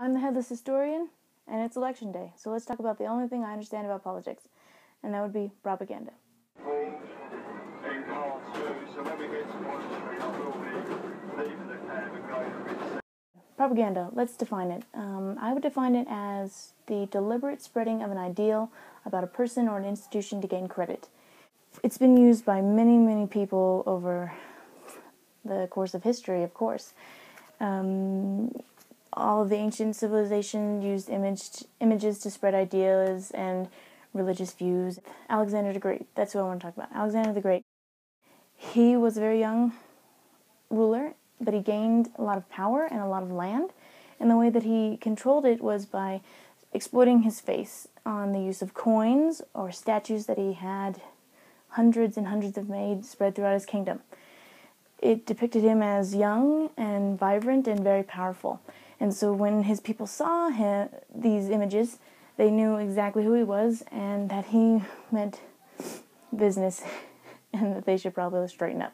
I'm the Headless Historian, and it's election day, so let's talk about the only thing I understand about politics, and that would be propaganda. Propaganda, let's define it. I would define it as the deliberate spreading of an ideal about a person or an institution to gain credit. It's been used by many, many people over the course of history, of course. All of the ancient civilizations used images to spread ideas and religious views. Alexander the Great, that's who I want to talk about. Alexander the Great. He was a very young ruler, but he gained a lot of power and a lot of land. And the way that he controlled it was by exploiting his face on the use of coins or statues that he had hundreds and hundreds of made spread throughout his kingdom. It depicted him as young and vibrant and very powerful. And so when his people saw these images, they knew exactly who he was and that he meant business and that they should probably straighten up.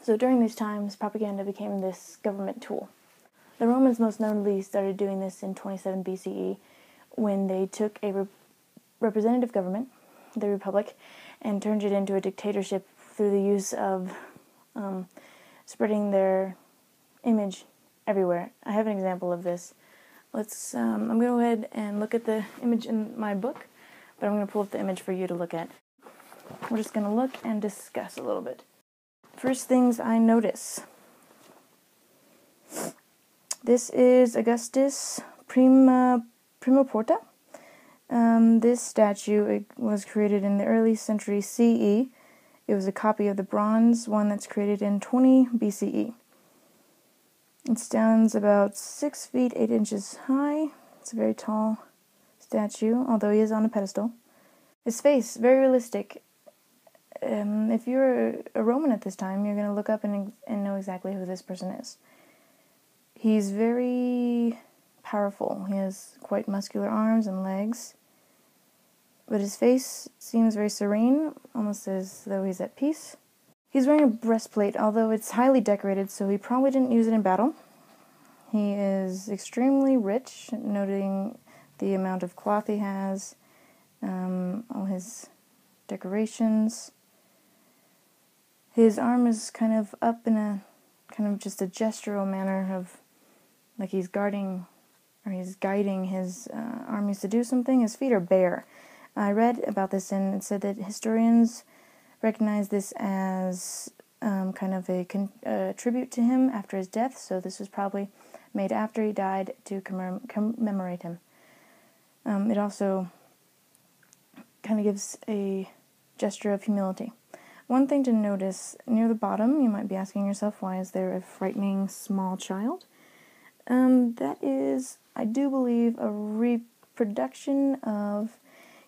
So during these times, propaganda became this government tool. The Romans most notably started doing this in 27 BCE when they took a representative government, the Republic, and turned it into a dictatorship through the use of spreading their image everywhere. I have an example of this. I'm going to go ahead and look at the image in my book, but I'm going to pull up the image for you to look at. We're just going to look and discuss a little bit. First things I notice. This is Augustus Prima Porta. This statue was created in the early century CE. It was a copy of the bronze one that's created in 20 BCE. It stands about 6 feet 8 inches high. It's a very tall statue, although he is on a pedestal. His face, very realistic. If you're a Roman at this time, you're going to look up and know exactly who this person is. He's very powerful. He has quite muscular arms and legs. But his face seems very serene, almost as though he's at peace. He's wearing a breastplate, although it's highly decorated, so he probably didn't use it in battle. He is extremely rich, noting the amount of cloth he has, all his decorations. His arm is kind of up in a kind of just a gestural manner of like he's guarding or he's guiding his armies to do something. His feet are bare. I read about this and it said that historians recognize this as kind of a tribute to him after his death, so this was probably made after he died to commemorate him. It also kind of gives a gesture of humility. One thing to notice, near the bottom, you might be asking yourself, why is there a frightening small child? That is, I do believe, a reproduction of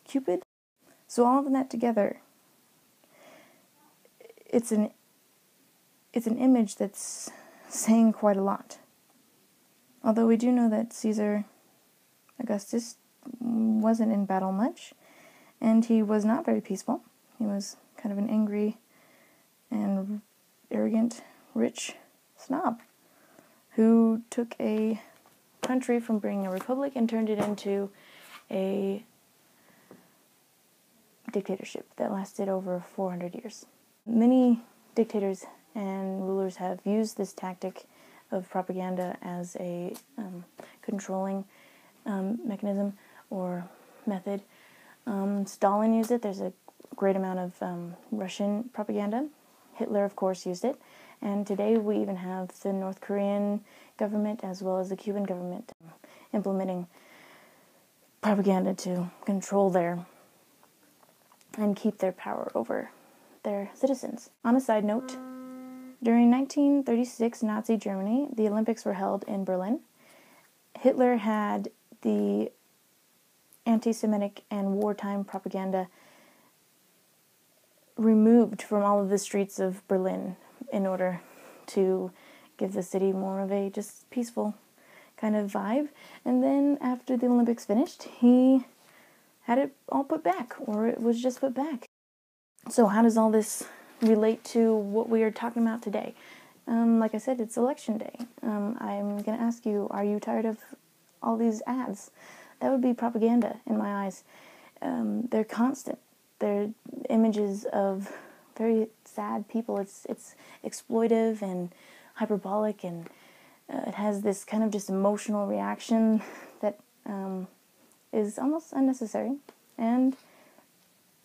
Cupid. So all of that together, it's an image that's saying quite a lot. Although we do know that Caesar Augustus wasn't in battle much, and he was not very peaceful. He was kind of an angry and arrogant, rich snob who took a country from being a republic and turned it into a dictatorship that lasted over 400 years. Many dictators and rulers have used this tactic of propaganda as a controlling mechanism or method. Stalin used it. There's a great amount of Russian propaganda. Hitler, of course, used it. And today we even have the North Korean government as well as the Cuban government implementing propaganda to control and keep their power over their citizens. On a side note, during 1936 Nazi Germany, the Olympics were held in Berlin. Hitler had the anti-Semitic and wartime propaganda removed from all of the streets of Berlin in order to give the city more of a just peaceful kind of vibe. And then after the Olympics finished, he had it all put back, or it was just put back. So how does all this relate to what we are talking about today? Like I said, it's election day. I'm going to ask you, are you tired of all these ads. That would be propaganda in my eyes. They're constant. They're images of very sad people. It's exploitive and hyperbolic, and it has this kind of just emotional reaction that is almost unnecessary and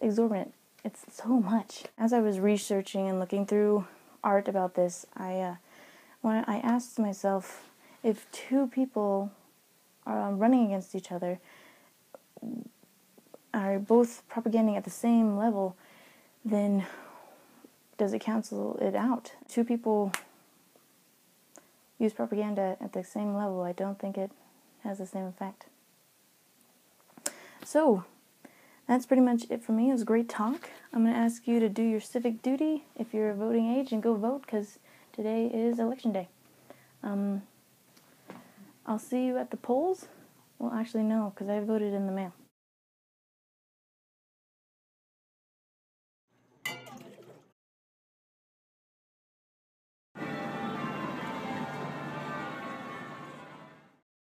exorbitant. It's so much. As I was researching and looking through art about this, I asked myself, if two people are running against each other, are both propaganding at the same level, then does it cancel it out? Two people use propaganda at the same level, I don't think it has the same effect. So, that's pretty much it for me. It was a great talk. I'm going to ask you to do your civic duty if you're of voting age and go vote, because today is election day. I'll see you at the polls. Well, actually, no, because I voted in the mail.